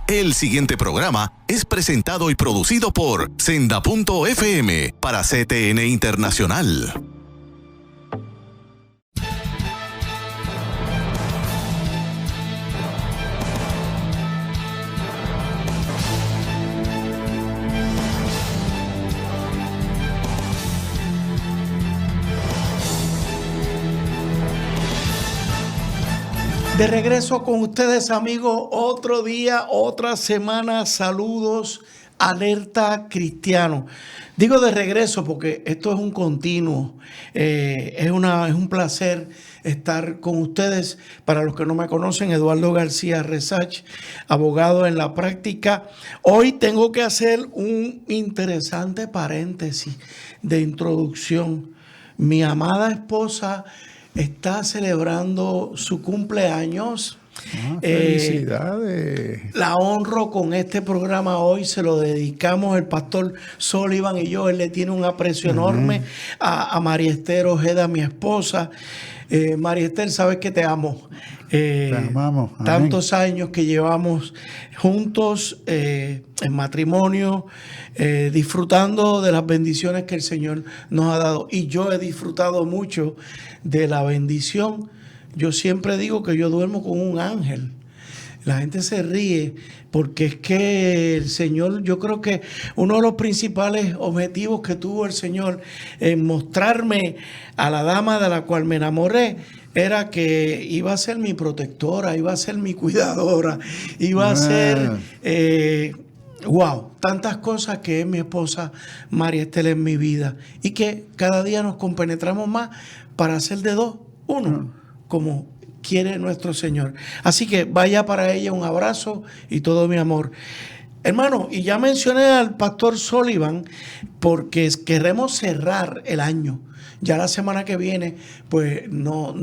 El siguiente programa es presentado y producido por Senda.fm para CTN Internacional. De regreso con ustedes, amigos, otro día, otra semana. Saludos, Alerta Cristiano. Digo de regreso porque esto es un continuo. Es un placer estar con ustedes. Para los que no me conocen, Eduardo García Resach, abogado en la práctica. Hoy tengo que hacer un interesante paréntesis de introducción. Mi amada esposa está celebrando su cumpleaños. Felicidades. La honro con este programa hoy. Se lo dedicamos el pastor Sullivan y yo. Él le tiene un aprecio enorme a María Esther Ojeda, mi esposa. María Esther, sabes que te amo. Te amamos. Amén. Tantos años que llevamos juntos en matrimonio, disfrutando de las bendiciones que el Señor nos ha dado. Y yo he disfrutado mucho de la bendición. Yo siempre digo que yo duermo con un ángel. La gente se ríe porque es que el Señor, yo creo que uno de los principales objetivos que tuvo el Señor en mostrarme a la dama de la cual me enamoré era que iba a ser mi protectora, iba a ser mi cuidadora, iba a ser, tantas cosas que es mi esposa María Esther en mi vida, y que cada día nos compenetramos más para hacer de dos uno, como quiere nuestro Señor. Así que vaya para ella un abrazo y todo mi amor. Hermano, y ya mencioné al pastor Sullivan porque queremos cerrar el año. Ya la semana que viene, pues no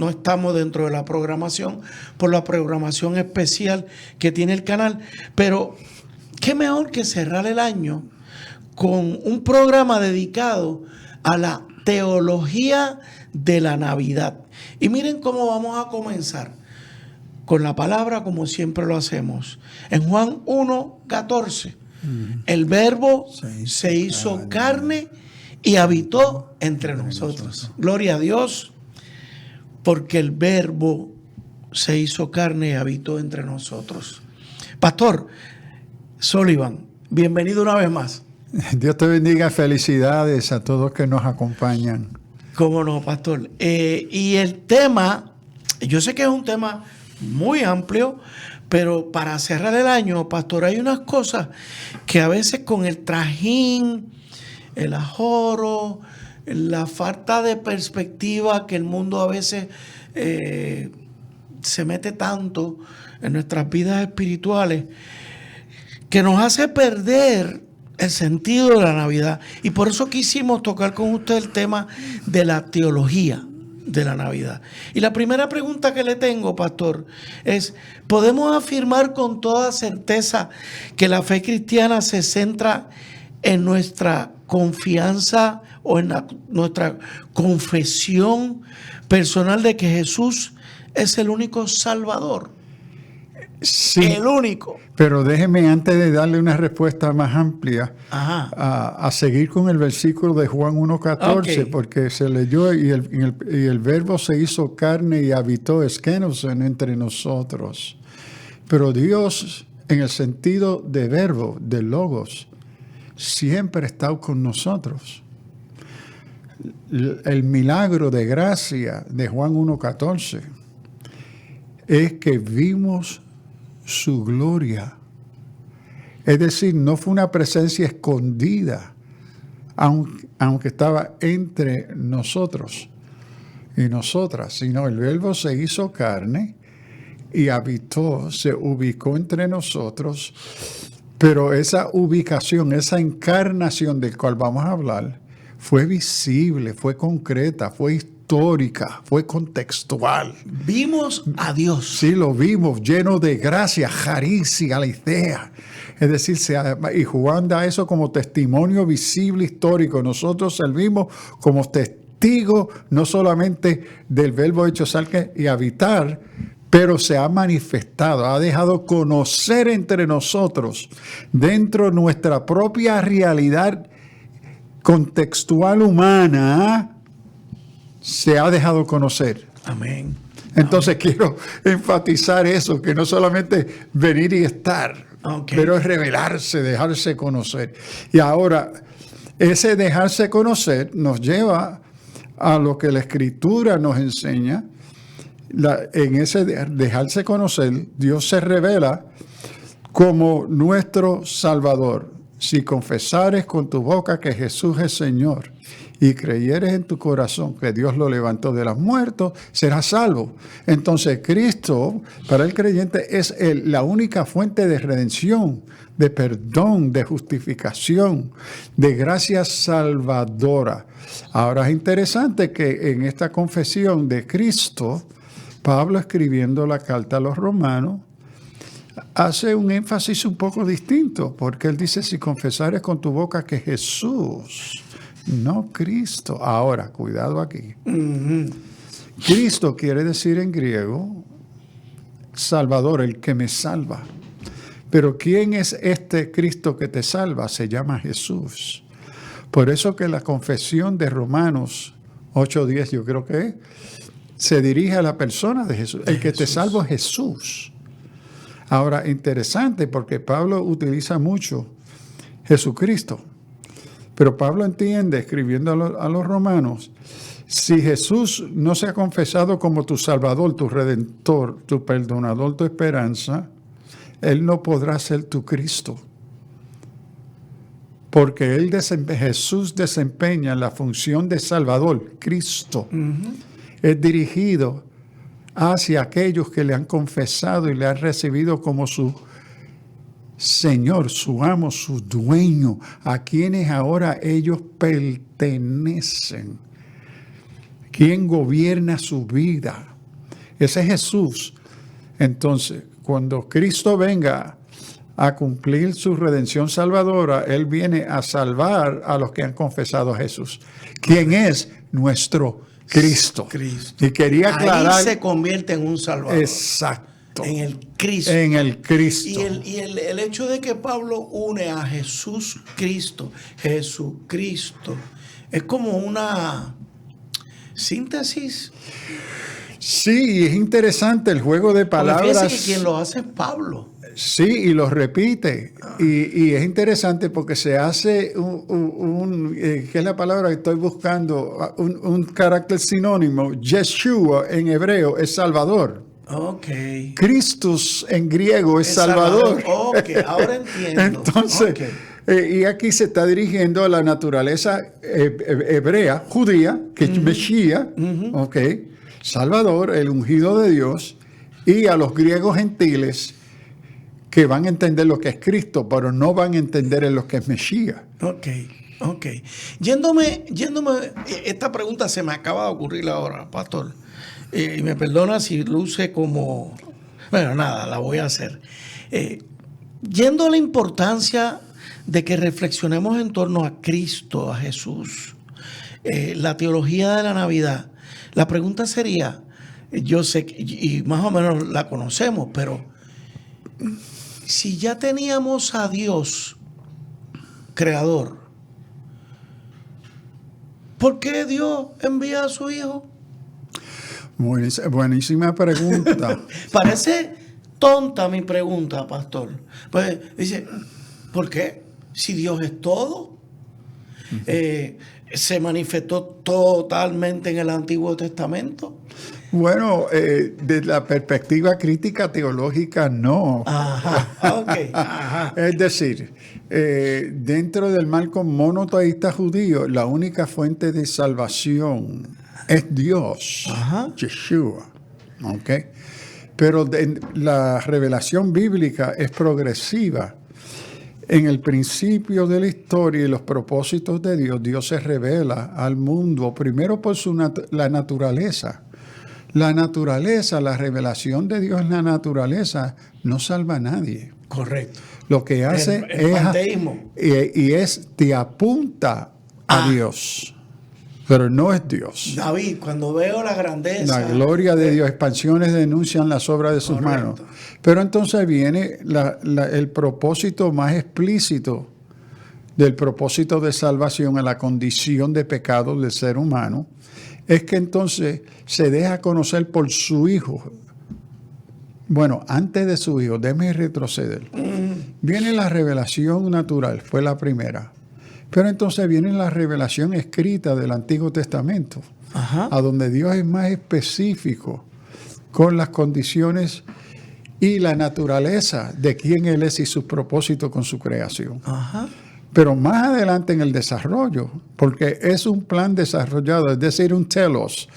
estamos dentro de la programación por la programación especial que tiene el canal. Pero qué mejor que cerrar el año con un programa dedicado a la teología de la Navidad. Y miren cómo vamos a comenzar con la palabra, como siempre lo hacemos. En Juan 1:14, el Verbo se hizo carne y habitó entre nosotros. Gloria a Dios, porque el Verbo se hizo carne y habitó entre nosotros. Pastor Sullivan, bienvenido una vez más. Dios te bendiga, felicidades a todos que nos acompañan. Cómo no, pastor. Y el tema, yo sé que es un tema muy amplio, pero para cerrar el año, pastor, hay unas cosas que a veces con el trajín, el ajoro, la falta de perspectiva que el mundo a veces se mete tanto en nuestras vidas espirituales, que nos hace perder el sentido de la Navidad. Y por eso quisimos tocar con usted el tema de la teología de la Navidad. Y la primera pregunta que le tengo, pastor, es: ¿podemos afirmar con toda certeza que la fe cristiana se centra en nuestra confianza o en nuestra confesión personal de que Jesús es el único Salvador? Sí, el único. Pero déjeme, antes de darle una respuesta más amplia, a seguir con el versículo de Juan 1:14, porque se leyó y el Verbo se hizo carne y habitó esquenosen entre nosotros. Pero Dios, en el sentido de verbo, de logos, siempre ha estado con nosotros. El milagro de gracia de Juan 1:14 es que vimos su gloria. Es decir, no fue una presencia escondida, aunque estaba entre nosotros y nosotras, sino el Verbo se hizo carne y habitó, se ubicó entre nosotros. Pero esa ubicación, esa encarnación del cual vamos a hablar, fue visible, fue concreta, fue histórica, fue contextual. Vimos a Dios. Sí, lo vimos, lleno de gracia, charis y aletheia. Es decir, y Juan da eso como testimonio visible histórico. Nosotros servimos como testigos no solamente del Verbo hecho carne y habitar, pero se ha manifestado, ha dejado conocer entre nosotros, dentro de nuestra propia realidad contextual humana, se ha dejado conocer. Amén. Entonces quiero enfatizar eso, que no solamente venir y estar, pero es revelarse, dejarse conocer. Y ahora, ese dejarse conocer nos lleva a lo que la Escritura nos enseña. En ese dejarse conocer, Dios se revela como nuestro Salvador. Si confesares con tu boca que Jesús es Señor y creyeres en tu corazón que Dios lo levantó de los muertos, serás salvo. Entonces Cristo, para el creyente, es la única fuente de redención, de perdón, de justificación, de gracia salvadora. Ahora es interesante que en esta confesión de Cristo, Pablo, escribiendo la carta a los romanos, hace un énfasis un poco distinto, porque él dice, si confesares con tu boca que Jesús, no Cristo. Ahora, cuidado aquí. Cristo quiere decir en griego, Salvador, el que me salva. Pero ¿quién es este Cristo que te salva? Se llama Jesús. Por eso que la confesión de Romanos 8:10, yo creo que es, se dirige a la persona de Jesús. El que te salva es Jesús. Ahora, interesante, porque Pablo utiliza mucho Jesucristo. Pero Pablo entiende, escribiendo a los romanos, si Jesús no se ha confesado como tu Salvador, tu Redentor, tu Perdonador, tu esperanza, Él no podrá ser tu Cristo. Porque Jesús desempeña la función de Salvador, Cristo. Es dirigido hacia aquellos que le han confesado y le han recibido como su Señor, su amo, su dueño, a quienes ahora ellos pertenecen. ¿Quién gobierna su vida? Ese es Jesús. Entonces, cuando Cristo venga a cumplir su redención salvadora, Él viene a salvar a los que han confesado a Jesús. ¿Quién es? Nuestro Cristo. Cristo. Y quería aclarar. Ahí se convierte en un Salvador. Exacto. En el Cristo. En el Cristo. Y el hecho de que Pablo une a Jesús Cristo, Jesucristo, es como una síntesis. Sí, es interesante el juego de palabras. Fíjese que quien lo hace es Pablo. Sí, y lo repite. Y es interesante porque se hace ¿qué es la palabra que estoy buscando? Un carácter sinónimo. Yeshua en hebreo es Salvador. Ok. Christus en griego es Salvador. Ok, ahora entiendo. Entonces, y aquí se está dirigiendo a la naturaleza hebrea, judía, que es Mesías, ok, Salvador, el ungido de Dios, y a los griegos gentiles que van a entender lo que es Cristo, pero no van a entender en lo que es Mesías. Ok. Yéndome, esta pregunta se me acaba de ocurrir ahora, pastor. Y me perdona si luce como... Bueno, nada, la voy a hacer. Yendo a la importancia de que reflexionemos en torno a Cristo, a Jesús, la teología de la Navidad, la pregunta sería, yo sé, y más o menos la conocemos, pero si ya teníamos a Dios, creador, ¿por qué Dios envía a su Hijo? Buenísima pregunta. Parece tonta mi pregunta, pastor. Pues dice, ¿por qué? Si Dios es todo, se manifestó totalmente en el Antiguo Testamento. Bueno, desde la perspectiva crítica teológica, no. Ajá, ok. Ajá. Es decir, dentro del marco monoteísta judío, la única fuente de salvación es Dios, Yeshua. ¿Okay? Pero la revelación bíblica es progresiva. En el principio de la historia y los propósitos de Dios, Dios se revela al mundo, primero por la naturaleza. La naturaleza, la revelación de Dios en la naturaleza no salva a nadie. Correcto. Lo que hace el panteísmo. te apunta a Dios. pero no es Dios. David, cuando veo la grandeza, La gloria de Dios, expansiones denuncian las obras de sus manos. Pero entonces viene el propósito más explícito del propósito de salvación a la condición de pecado del ser humano, es que entonces se deja conocer por su Hijo. Bueno, antes de su Hijo, déjeme retroceder. Viene la revelación natural, fue la primera. Pero entonces viene la revelación escrita del Antiguo Testamento, a donde Dios es más específico con las condiciones y la naturaleza de quién Él es y sus propósitos con su creación. Pero más adelante en el desarrollo, porque es un plan desarrollado, es decir, un telos,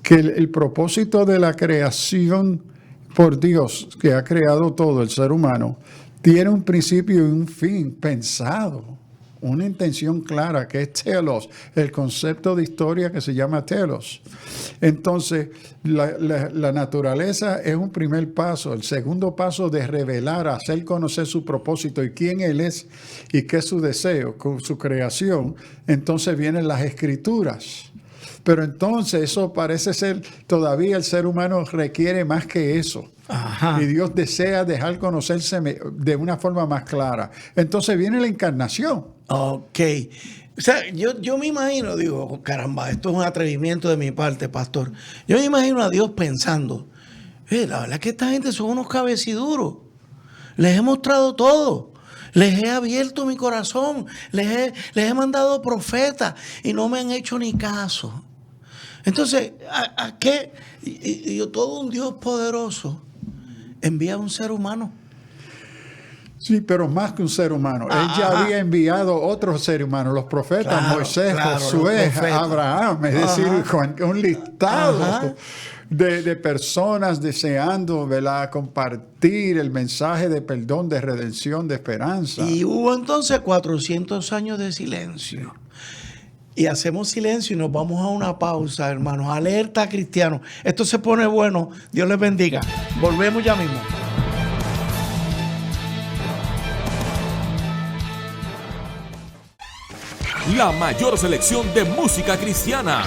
que el propósito de la creación por Dios, que ha creado todo el ser humano, tiene un principio y un fin pensado. Una intención clara, que es telos, el concepto de historia que se llama telos. Entonces, la naturaleza es un primer paso. El segundo paso de revelar, hacer conocer su propósito y quién Él es y qué es su deseo, con su creación. Entonces vienen las escrituras. Pero entonces eso parece ser, todavía el ser humano requiere más que eso. Y Dios desea dejar conocerse de una forma más clara. Entonces viene la encarnación. Ok. O sea, yo me imagino, digo, caramba, esto es un atrevimiento de mi parte, pastor. Yo me imagino a Dios pensando, la verdad es que esta gente son unos cabeciduros. Les he mostrado todo. Les he abierto mi corazón. Les he mandado profetas y no me han hecho ni caso. Entonces, ¿a qué? Y todo un Dios poderoso envía a un ser humano. Sí, pero más que un ser humano. Él ya había enviado otros seres humanos, los profetas, Moisés, Josué, Abraham, es decir, un listado de personas deseando, ¿verdad?, compartir el mensaje de perdón, de redención, de esperanza. Y hubo entonces 400 años de silencio. Y hacemos silencio y nos vamos a una pausa, hermanos. Alerta, cristianos. Esto se pone bueno. Dios les bendiga. Volvemos ya mismo. La mayor selección de música cristiana.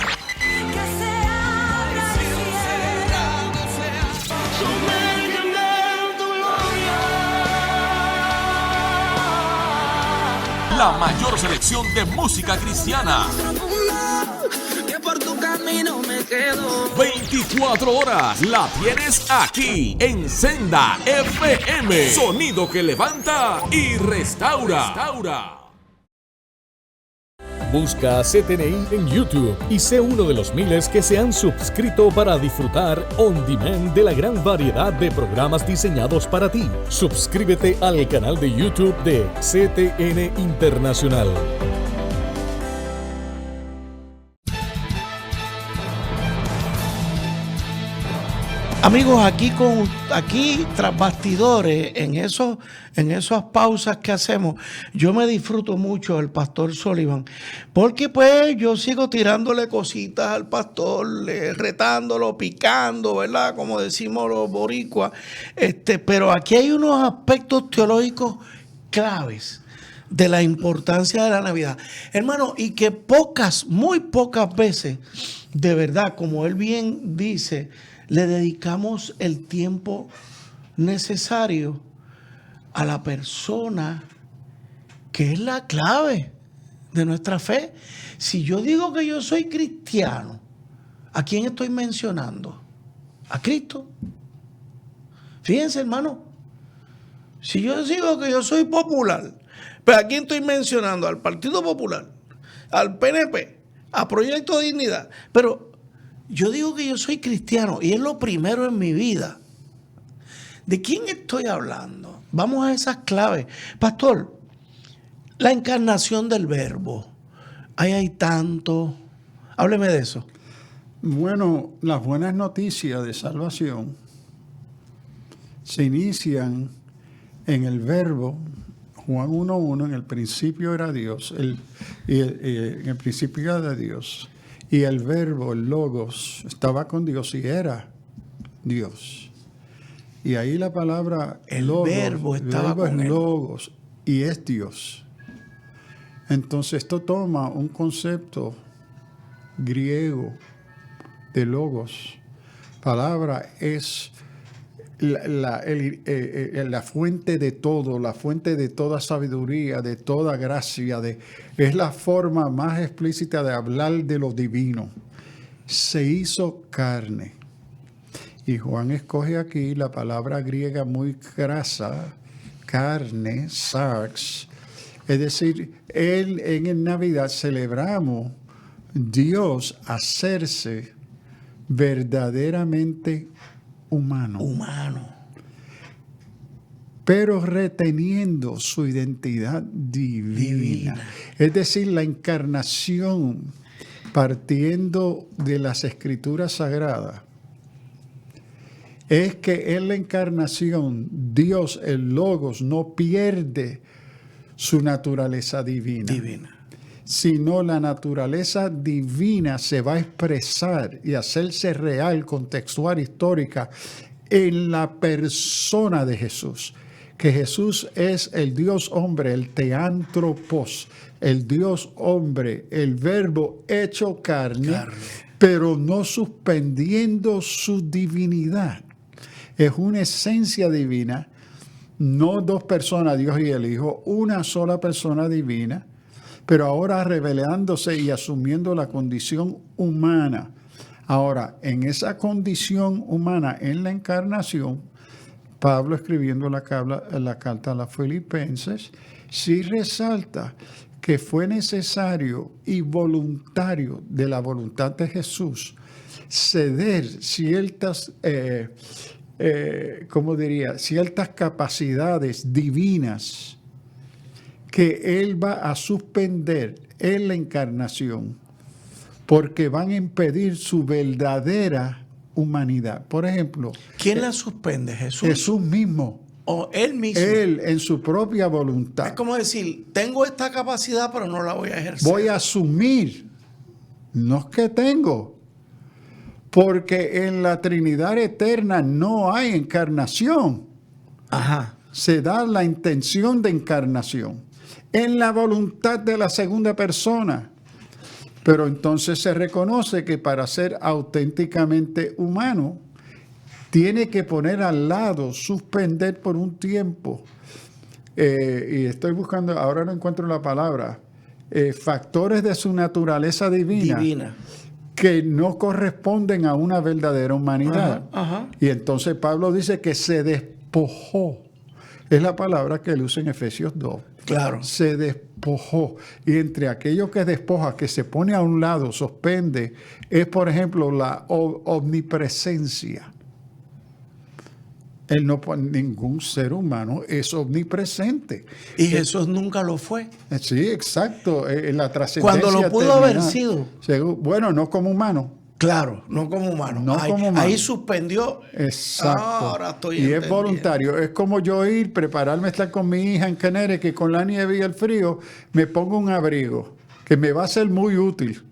La mayor selección de música cristiana. 24 horas la tienes aquí en Senda FM. Sonido que levanta y restaura. Busca CTNI en YouTube y sé uno de los miles que se han suscrito para disfrutar on demand de la gran variedad de programas diseñados para ti. Suscríbete al canal de YouTube de CTN Internacional. Amigos, aquí tras bastidores, en esas pausas que hacemos, yo me disfruto mucho del pastor Sullivan, porque pues yo sigo tirándole cositas al pastor, retándolo, picando, ¿verdad? Como decimos los boricuas. Pero aquí hay unos aspectos teológicos claves de la importancia de la Navidad. Hermano, y que muy pocas veces, de verdad, como él bien dice, le dedicamos el tiempo necesario a la persona que es la clave de nuestra fe. Si yo digo que yo soy cristiano, ¿a quién estoy mencionando? ¿A Cristo? Fíjense, hermano. Si yo digo que yo soy popular, ¿pero a quién estoy mencionando? Al Partido Popular, al PNP, a Proyecto de Dignidad. Pero yo digo que yo soy cristiano y es lo primero en mi vida. ¿De quién estoy hablando? Vamos a esas claves. Pastor, la encarnación del Verbo. Ahí hay tanto. Hábleme de eso. Bueno, las buenas noticias de salvación se inician en el Verbo. Juan 1:1, en el principio era Dios. En el principio era Dios. Y el Verbo, el Logos, estaba con Dios y era Dios. Y ahí la palabra el Logos, Verbo estaba el verbo con es él. Logos y es Dios. Entonces esto toma un concepto griego de logos. Palabra es la fuente de todo, la fuente de toda sabiduría, de toda gracia, es la forma más explícita de hablar de lo divino. Se hizo carne. Y Juan escoge aquí la palabra griega muy grasa, carne, sarx. Es decir, en Navidad celebramos Dios hacerse verdaderamente humano. Pero reteniendo su identidad divina. Es decir, la encarnación, partiendo de las Escrituras Sagradas, es que en la encarnación Dios, el Logos, no pierde su naturaleza divina. Sino la naturaleza divina se va a expresar y hacerse real, contextual, histórica en la persona de Jesús. Que Jesús es el Dios hombre, el teántropos, el Dios hombre, el verbo hecho carne, pero no suspendiendo su divinidad. Es una esencia divina, no dos personas, Dios y el Hijo, una sola persona divina, pero ahora revelándose y asumiendo la condición humana. Ahora, en esa condición humana, en la encarnación, Pablo, escribiendo la carta a los Filipenses, sí resalta que fue necesario y voluntario de la voluntad de Jesús ceder ciertas, ciertas capacidades divinas que Él va a suspender en la encarnación porque van a impedir su verdadera humanidad. Por ejemplo, ¿quién la suspende? ¿Jesús? Jesús mismo. ¿O Él mismo? Él, en su propia voluntad. Es como decir, tengo esta capacidad, pero no la voy a ejercer. Voy a asumir. No es que tengo. Porque en la Trinidad eterna no hay encarnación. Ajá. Se da la intención de encarnación en la voluntad de la segunda persona. Pero entonces se reconoce que para ser auténticamente humano, tiene que poner al lado, suspender por un tiempo. Y estoy buscando, ahora no encuentro la palabra, factores de su naturaleza divina. Que no corresponden a una verdadera humanidad. Ajá. Y entonces Pablo dice que se despojó. Es la palabra que él usa en Efesios 2. Claro. Se despojó. Y entre aquello que despoja, que se pone a un lado, suspende, es, por ejemplo, la omnipresencia. Él no, ningún ser humano es omnipresente. Y Jesús nunca lo fue. Sí, exacto. En la trascendencia. Cuando lo pudo haber sido. Bueno, no como humano. Claro, no como humano. Ahí suspendió. Exacto. Ahora estoy y entendiendo. Es voluntario. Es como yo prepararme a estar con mi hija en Canere, que con la nieve y el frío me pongo un abrigo, que me va a ser muy útil.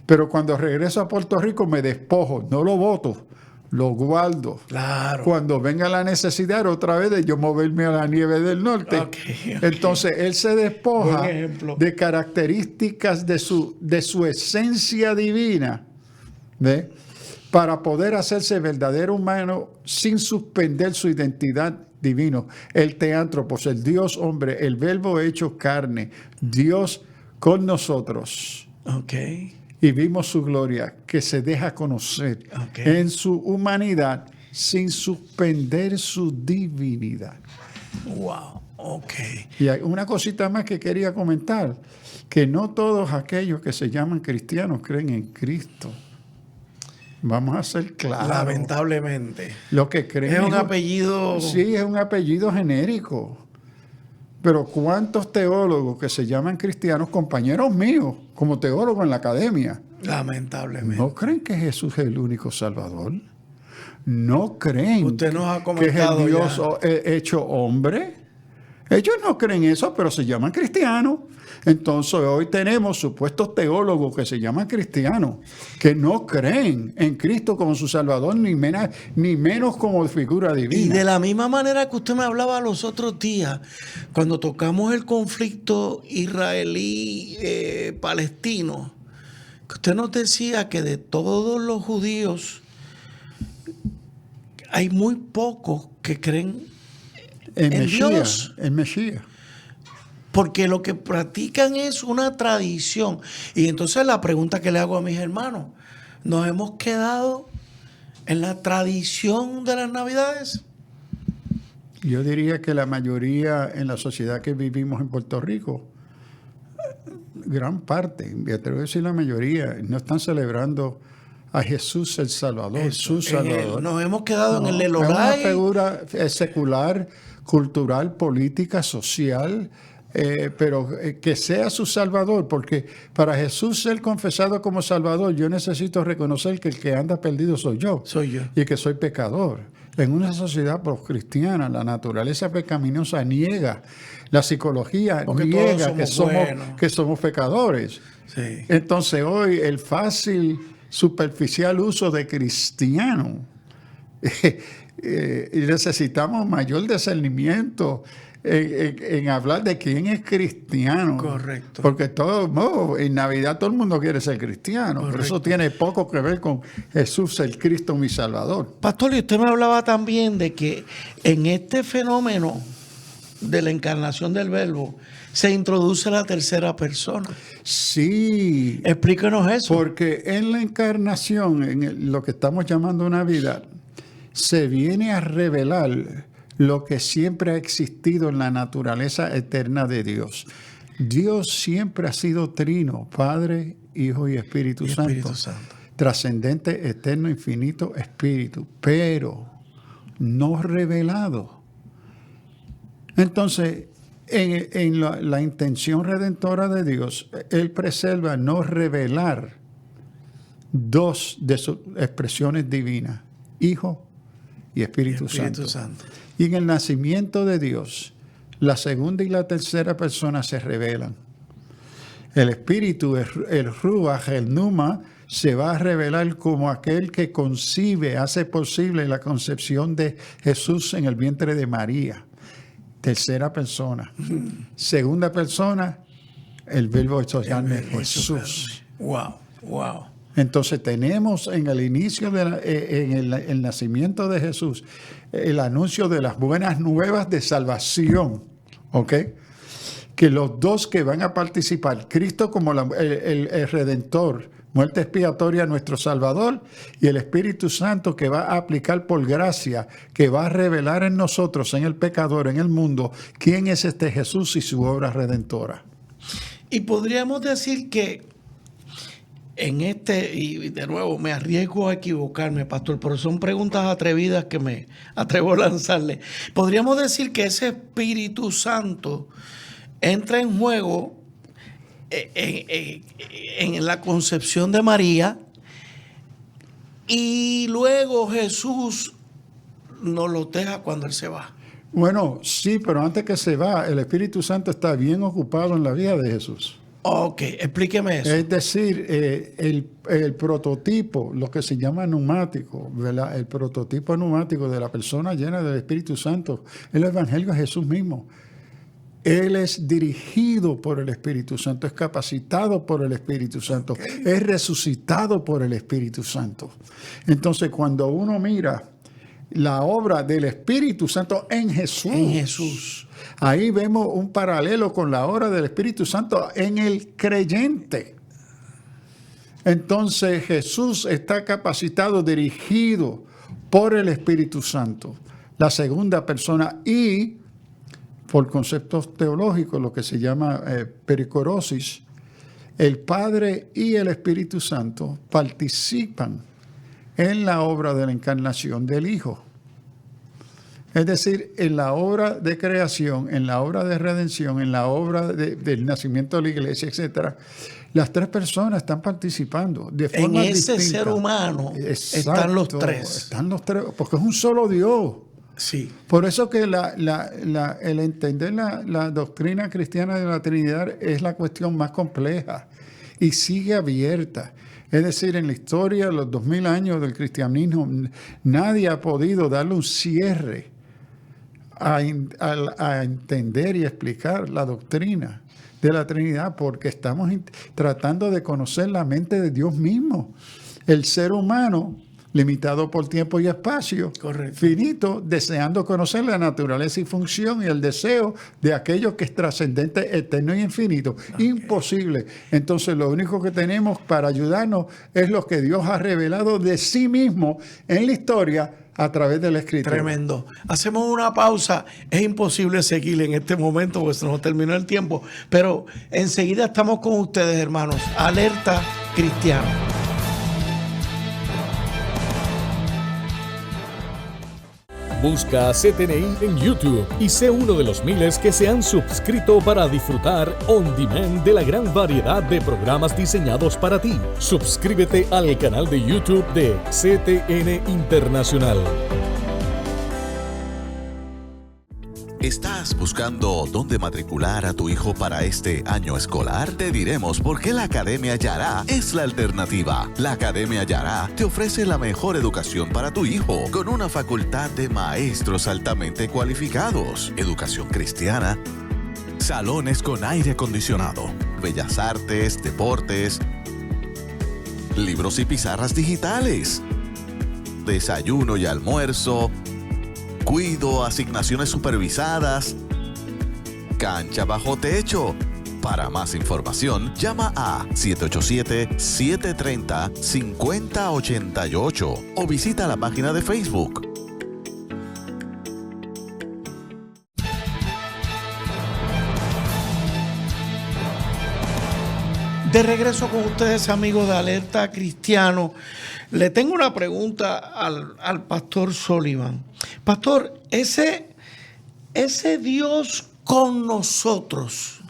Pero cuando regreso a Puerto Rico me despojo, no lo boto, lo guardo. Claro. Cuando venga la necesidad otra vez de yo moverme a la nieve del norte. Okay. Entonces él se despoja de características de su esencia divina. ¿Ve? Para poder hacerse verdadero humano sin suspender su identidad divina. El teántropos, el Dios hombre, el verbo hecho carne, Dios con nosotros. Okay. Y vimos su gloria que se deja conocer en su humanidad sin suspender su divinidad. Wow, ok. Y hay una cosita más que quería comentar, que no todos aquellos que se llaman cristianos creen en Cristo. Vamos a ser claros. Lamentablemente. Lo que creen es un apellido. Sí, es un apellido genérico. Pero ¿cuántos teólogos que se llaman cristianos, compañeros míos, como teólogos en la academia, lamentablemente, no creen que Jesús es el único Salvador? ¿No creen Usted nos ha que es el Dios ya hecho hombre? Ellos no creen eso, pero se llaman cristianos. Entonces hoy tenemos supuestos teólogos que se llaman cristianos, que no creen en Cristo como su Salvador, ni menos como figura divina. Y de la misma manera que usted me hablaba los otros días, cuando tocamos el conflicto israelí-palestino, Usted nos decía que de todos los judíos hay muy pocos que creen en Dios. El Mesías. Porque lo que practican es una tradición. Y entonces la pregunta que le hago a mis hermanos, ¿nos hemos quedado en la tradición de las Navidades? Yo diría que la mayoría en la sociedad que vivimos en Puerto Rico, gran parte, me atrevo a decir la mayoría, no están celebrando a Jesús el Salvador. Jesús Salvador. Nos hemos quedado en el Es una Elolai. figura secular, cultural, política, social, pero que sea su Salvador, porque para Jesús ser confesado como Salvador, yo necesito reconocer que el que anda perdido soy yo. Soy yo. Y que soy pecador. En una sociedad cristiana, la naturaleza pecaminosa niega, la psicología Porque niega todos que somos pecadores. Sí. Entonces hoy el fácil, superficial uso de cristiano, y necesitamos mayor discernimiento en hablar de quién es cristiano. Correcto. Porque en Navidad todo el mundo quiere ser cristiano. Correcto. Pero eso tiene poco que ver con Jesús, el Cristo, mi Salvador. Pastor, y usted me hablaba también de que en este fenómeno de la encarnación del Verbo se introduce la tercera persona. Sí. Explíquenos eso. Porque en la encarnación, lo que estamos llamando Navidad, se viene a revelar lo que siempre ha existido en la naturaleza eterna de Dios. Dios siempre ha sido trino, Padre, Hijo y Espíritu Santo. Trascendente, eterno, infinito, Espíritu, pero no revelado. Entonces, en la intención redentora de Dios, Él preserva no revelar dos de sus expresiones divinas, Hijo y Espíritu Santo. Y en el nacimiento de Dios, la segunda y la tercera persona se revelan. El Espíritu, el Ruach, el Numa, se va a revelar como aquel que concibe, hace posible la concepción de Jesús en el vientre de María. Tercera persona. Segunda persona, el Verbo hecho carne, Jesús. Wow. Entonces tenemos en el inicio, en el nacimiento de Jesús, el anuncio de las buenas nuevas de salvación, ¿ok? Que los dos que van a participar, Cristo como el Redentor, muerte expiatoria, nuestro Salvador, y el Espíritu Santo que va a aplicar por gracia, que va a revelar en nosotros, en el pecador, en el mundo, quién es este Jesús y su obra redentora. Y podríamos decir que en y de nuevo me arriesgo a equivocarme, pastor, pero son preguntas atrevidas que me atrevo a lanzarle. Podríamos decir que ese Espíritu Santo entra en juego en la concepción de María, y luego Jesús nos lo deja cuando Él se va. Bueno, sí, pero antes que se va, el Espíritu Santo está bien ocupado en la vida de Jesús. Ok, explíqueme eso. Es decir, el prototipo, lo que se llama neumático, ¿verdad? El prototipo neumático de la persona llena del Espíritu Santo, el Evangelio es Jesús mismo. Él es dirigido por el Espíritu Santo, es capacitado por el Espíritu Santo, es resucitado por el Espíritu Santo. Entonces, cuando uno mira la obra del Espíritu Santo en Jesús, ahí vemos un paralelo con la obra del Espíritu Santo en el creyente. Entonces, Jesús está capacitado, dirigido por el Espíritu Santo, la segunda persona, y por conceptos teológicos, lo que se llama pericorosis, el Padre y el Espíritu Santo participan en la obra de la encarnación del Hijo. Es decir, en la obra de creación, en la obra de redención, en la obra del nacimiento de la iglesia, etc. Las tres personas están participando de forma distinta. En ese ser humano están los tres. Están los tres, porque es un solo Dios. Sí. Por eso que el entender la doctrina cristiana de la Trinidad es la cuestión más compleja y sigue abierta. Es decir, en la historia de los 2000 años del cristianismo, nadie ha podido darle un cierre a entender y explicar la doctrina de la Trinidad, porque estamos tratando de conocer la mente de Dios mismo. El ser humano, limitado por tiempo y espacio, correcto, finito, deseando conocer la naturaleza y función y el deseo de aquello que es trascendente, eterno y infinito. Okay. Imposible. Entonces, lo único que tenemos para ayudarnos es lo que Dios ha revelado de sí mismo en la historia a través de la Escritura. Tremendo. Hacemos una pausa. Es imposible seguir en este momento porque se nos terminó el tiempo. Pero enseguida estamos con ustedes, hermanos. Alerta Cristiana. Busca CTNI en YouTube y sé uno de los miles que se han suscrito para disfrutar on demand de la gran variedad de programas diseñados para ti. Suscríbete al canal de YouTube de CTN Internacional. ¿Estás buscando dónde matricular a tu hijo para este año escolar? Te diremos por qué la Academia Yará es la alternativa. La Academia Yará te ofrece la mejor educación para tu hijo, con una facultad de maestros altamente cualificados, educación cristiana, salones con aire acondicionado, bellas artes, deportes, libros y pizarras digitales, desayuno y almuerzo, cuido, asignaciones supervisadas, cancha bajo techo. Para más información, llama a 787-730-5088 o visita la página de Facebook. De regreso con ustedes, amigos de Alerta Cristiano. Le tengo una pregunta al pastor Sullivan. Pastor, ese Dios con nosotros,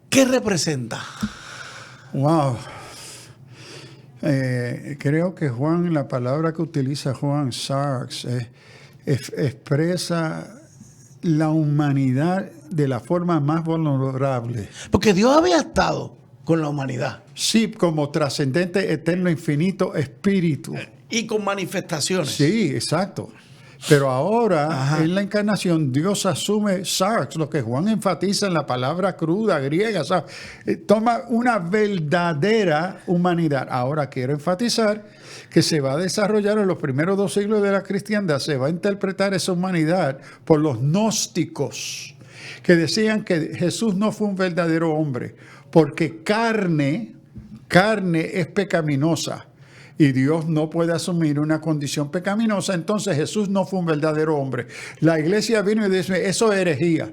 ¿qué representa? Wow. Creo que Juan, la palabra que utiliza Juan, sarx, expresa la humanidad de la forma más vulnerable. Porque Dios había estado con la humanidad. Sí, como trascendente, eterno, infinito, espíritu. Y con manifestaciones. Sí, exacto. Pero ahora, en la encarnación, Dios asume sarx, lo que Juan enfatiza en la palabra cruda griega, ¿sabes? Toma una verdadera humanidad. Ahora quiero enfatizar que se va a desarrollar en los primeros 2 siglos de la cristiandad, se va a interpretar esa humanidad por los gnósticos, que decían que Jesús no fue un verdadero hombre, porque carne es pecaminosa. Y Dios no puede asumir una condición pecaminosa, entonces Jesús no fue un verdadero hombre. La iglesia vino y dice, eso es herejía.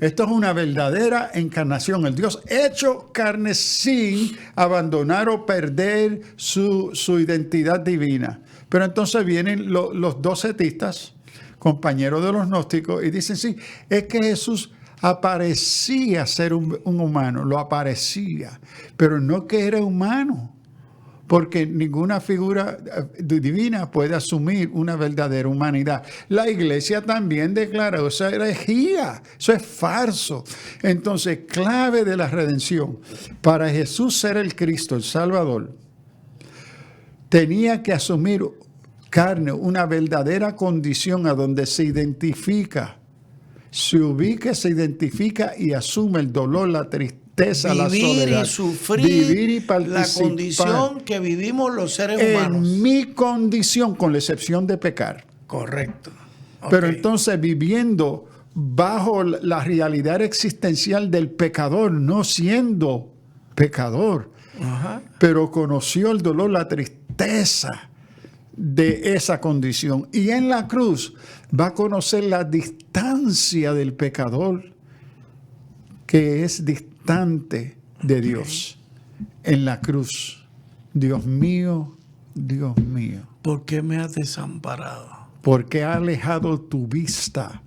Esto es una verdadera encarnación. El Dios hecho carne sin abandonar o perder su identidad divina. Pero entonces vienen los docetistas, compañeros de los gnósticos, y dicen, sí, es que Jesús aparecía ser un humano, lo aparecía, pero no que era humano. Porque ninguna figura divina puede asumir una verdadera humanidad. La iglesia también declaró esa herejía, eso es falso. Entonces, clave de la redención, para Jesús ser el Cristo, el Salvador, tenía que asumir carne, una verdadera condición a donde se identifica, se ubica, se identifica y asume el dolor, la tristeza, la soledad, y sufrir, vivir y participar, la condición que vivimos los seres humanos. En mi condición, con la excepción de pecar. Correcto. Okay. Pero entonces viviendo bajo la realidad existencial del pecador, no siendo pecador, pero conoció el dolor, la tristeza de esa condición. Y en la cruz va a conocer la distancia del pecador, que es distante de Dios. En la cruz, Dios mío, ¿por qué me has desamparado? ¿Por qué has alejado tu vista,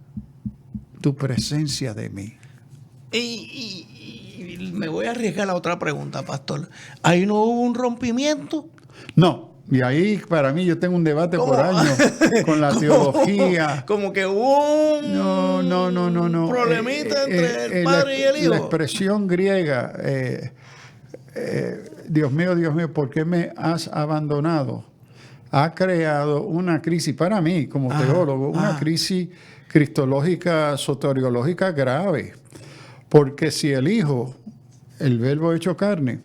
tu presencia de mí? Y me voy a arriesgar a otra pregunta, pastor. ¿Ahí no hubo un rompimiento? No. Y ahí, para mí, yo tengo un debate por años con la teología. Como que hubo un no. problemita entre el padre y el hijo. La expresión griega, Dios mío, ¿por qué me has abandonado? ha creado una crisis, para mí como teólogo, una crisis cristológica, soteriológica grave. Porque si el Hijo, el Verbo hecho carne,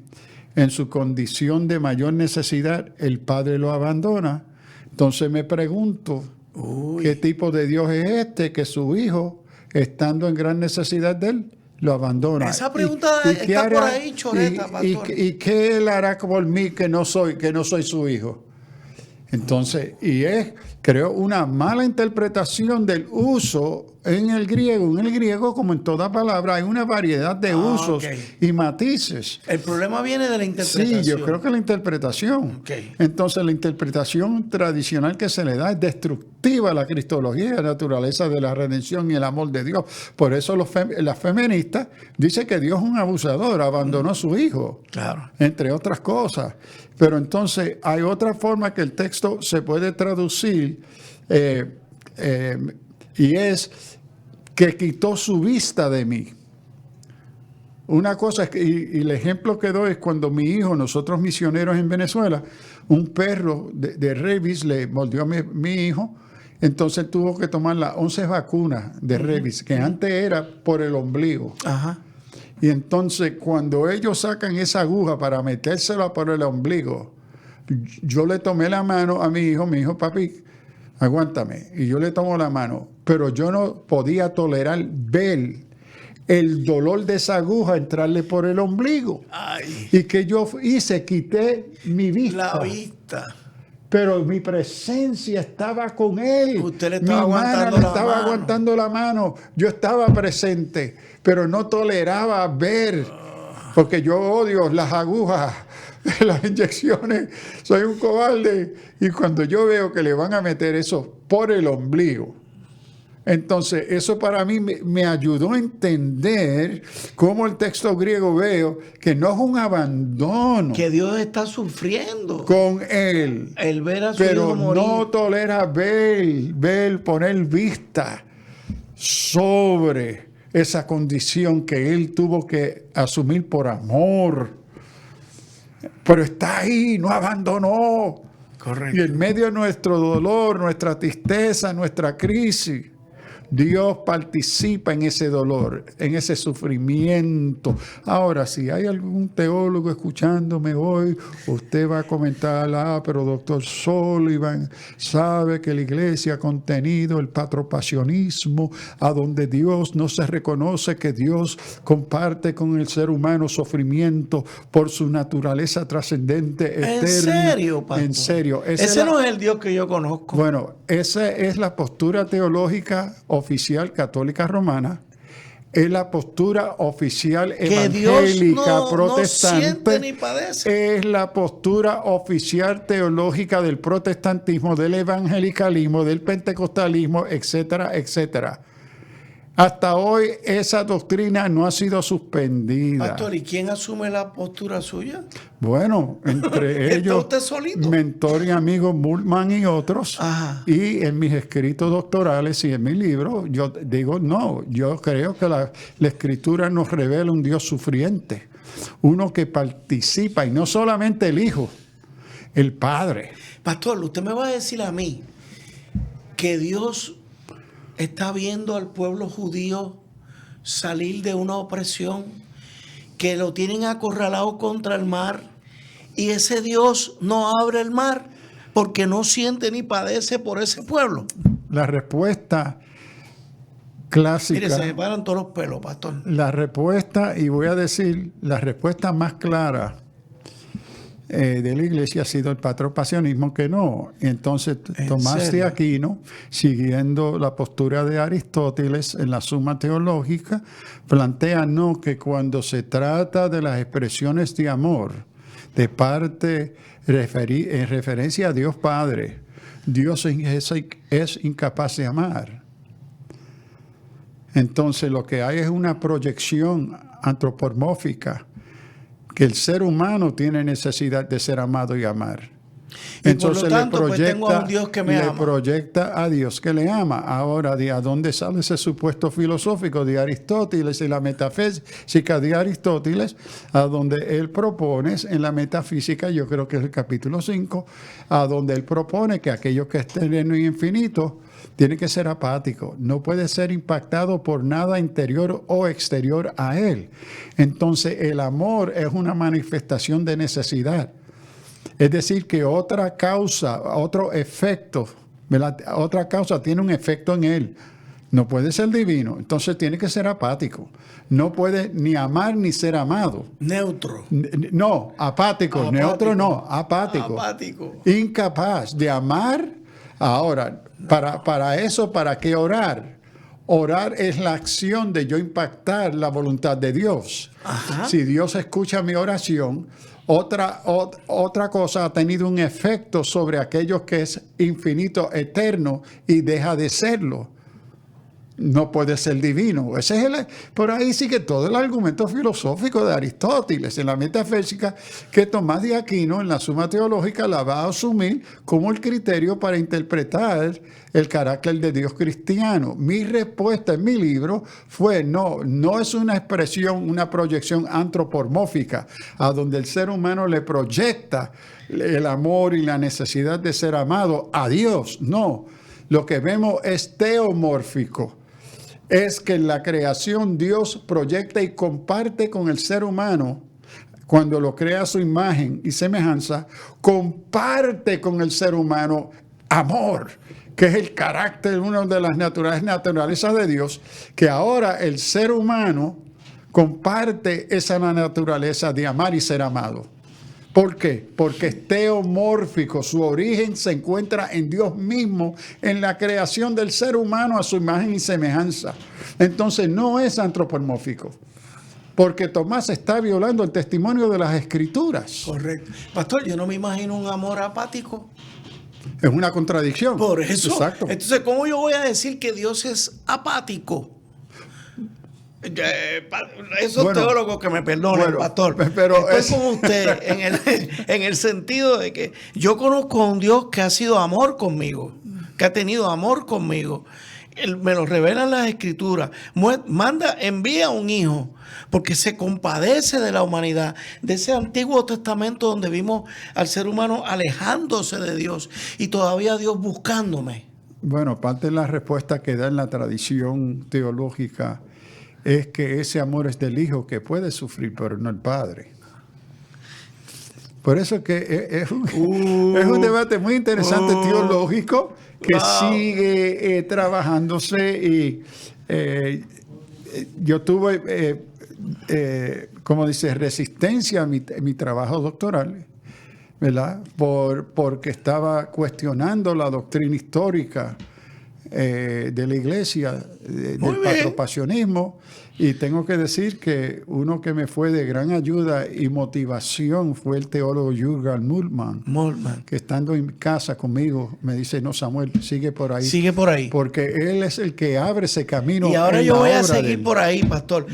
en su condición de mayor necesidad, el Padre lo abandona, entonces me pregunto, ¿qué tipo de Dios es este que su Hijo, estando en gran necesidad de él, lo abandona? Esa pregunta está por ahí, choreta, pastor. ¿Y qué él hará por mí que no soy su hijo? Entonces, creo, una mala interpretación del uso en el griego. En el griego, como en toda palabra, hay una variedad de usos y matices. El problema viene de la interpretación. Sí, yo creo que la interpretación. Entonces, la interpretación tradicional que se le da es destructiva a la cristología y la naturaleza de la redención y el amor de Dios. Por eso las feministas dicen que Dios es un abusador, abandonó a su hijo, entre otras cosas. Pero entonces hay otra forma que el texto se puede traducir y es que quitó su vista de mí. Una cosa es que, y el ejemplo que doy es cuando mi hijo, nosotros misioneros en Venezuela, un perro de rabies le mordió a mi hijo, entonces tuvo que tomar las 11 vacunas de rabies, que antes era por el ombligo. Y entonces cuando ellos sacan esa aguja para metérsela por el ombligo, yo le tomé la mano a mi hijo, papi, aguántame. Y yo le tomo la mano, pero yo no podía tolerar ver el dolor de esa aguja entrarle por el ombligo. Y que yo hice, quité mi vista. La vista. Pero mi presencia estaba con él. Usted le estaba aguantando la mano. Yo estaba presente, pero no toleraba ver. Porque yo odio las agujas, las inyecciones. Soy un cobarde. Y cuando yo veo que le van a meter eso por el ombligo, entonces eso para mí me ayudó a entender cómo el texto griego veo que no es un abandono. Que Dios está sufriendo con él. El ver a su pero hijo morir. No tolera poner vista sobre esa condición que él tuvo que asumir por amor. Pero está ahí, no abandonó. Correcto. Y en medio de nuestro dolor, nuestra tristeza, nuestra crisis, Dios participa en ese dolor, en ese sufrimiento. Ahora, si hay algún teólogo escuchándome hoy, usted va a comentar, pero doctor Sullivan sabe que la iglesia ha contenido el patropasionismo, a donde Dios no se reconoce que Dios comparte con el ser humano sufrimiento por su naturaleza trascendente, eterna. ¿En serio, pastor? En serio. Ese no es el Dios que yo conozco. Bueno, esa es la postura teológica oficial católica romana, es la postura oficial evangélica protestante, no siente ni padece. Es la postura oficial teológica del protestantismo, del evangelicalismo, del pentecostalismo, etcétera, etcétera. Hasta hoy esa doctrina no ha sido suspendida. Pastor, ¿y quién asume la postura suya? Bueno, entre ellos, usted solito? mentor y amigo Mullman y otros. Y en mis escritos doctorales y en mi libro, yo digo, no, yo creo que la Escritura nos revela un Dios sufriente, uno que participa, y no solamente el Hijo, el Padre. Pastor, usted me va a decir a mí que Dios está viendo al pueblo judío salir de una opresión, que lo tienen acorralado contra el mar, y ese Dios no abre el mar porque no siente ni padece por ese pueblo. La respuesta clásica. Mire, se me paran todos los pelos, pastor. La respuesta, y voy a decir, la respuesta más clara de la iglesia ha sido el patropasionismo, que no. Entonces Tomás de Aquino, siguiendo la postura de Aristóteles en la Suma Teológica, plantea no, que cuando se trata de las expresiones de amor de parte en referencia a Dios Padre, Dios es incapaz de amar. Entonces lo que hay es una proyección antropomórfica, que el ser humano tiene necesidad de ser amado y amar. Y por lo tanto, pues tengo a un Dios que me ama. Le proyecta a Dios que le ama. Ahora, ¿de a dónde sale ese supuesto filosófico de Aristóteles y la metafísica de Aristóteles? A donde él propone en la metafísica, yo creo que es el capítulo 5, a donde él propone que aquello que es eterno y infinito tiene que ser apático, no puede ser impactado por nada interior o exterior a él. Entonces, el amor es una manifestación de necesidad. Es decir, que otra causa, otro efecto, ¿verdad? Otra causa tiene un efecto en él. No puede ser divino, entonces tiene que ser apático. No puede ni amar ni ser amado. Neutro. No, apático. Neutro no, apático. Incapaz de amar. Ahora, para eso, ¿para qué orar? Orar es la acción de yo impactar la voluntad de Dios. Ajá. Si Dios escucha mi oración, otra cosa ha tenido un efecto sobre aquello que es infinito, eterno y deja de serlo. No puede ser divino. Ese es por ahí sigue todo el argumento filosófico de Aristóteles en la metafísica, que Tomás de Aquino en la Suma Teológica la va a asumir como el criterio para interpretar el carácter de Dios cristiano. Mi respuesta en mi libro fue no es una expresión, una proyección antropomórfica, a donde el ser humano le proyecta el amor y la necesidad de ser amado a Dios. No, lo que vemos es teomórfico. Es que en la creación Dios proyecta y comparte con el ser humano, cuando lo crea a su imagen y semejanza, comparte con el ser humano amor, que es el carácter, una de las naturalezas de Dios, que ahora el ser humano comparte esa naturaleza de amar y ser amado. ¿Por qué? Porque es teomórfico. Su origen se encuentra en Dios mismo, en la creación del ser humano a su imagen y semejanza. Entonces no es antropomórfico, porque Tomás está violando el testimonio de las Escrituras. Correcto. Pastor, yo no me imagino un amor apático. Es una contradicción. Por eso. Exacto. Entonces, ¿cómo yo voy a decir que Dios es apático? Esos teólogos que me perdonen, pastor, pero estoy con usted en el sentido de que yo conozco a un Dios que ha sido amor conmigo, que ha tenido amor conmigo. Él me lo revela en las Escrituras. Envía a un hijo porque se compadece de la humanidad, de ese Antiguo Testamento donde vimos al ser humano alejándose de Dios y todavía Dios buscándome. Bueno, parte de la respuesta que da en la tradición teológica es que ese amor es del Hijo, que puede sufrir, pero no el Padre. Por eso que es un debate muy interesante teológico que sigue trabajándose. Y yo tuve, como dice, resistencia a mi trabajo doctoral, ¿verdad? Porque estaba cuestionando la doctrina histórica de la iglesia, del patropasionismo, y tengo que decir que uno que me fue de gran ayuda y motivación fue el teólogo Jürgen Moltmann, que estando en casa conmigo me dice: no, Samuel, sigue por ahí. Sigue por ahí. Porque él es el que abre ese camino. Y ahora yo voy a seguir por ahí, pastor.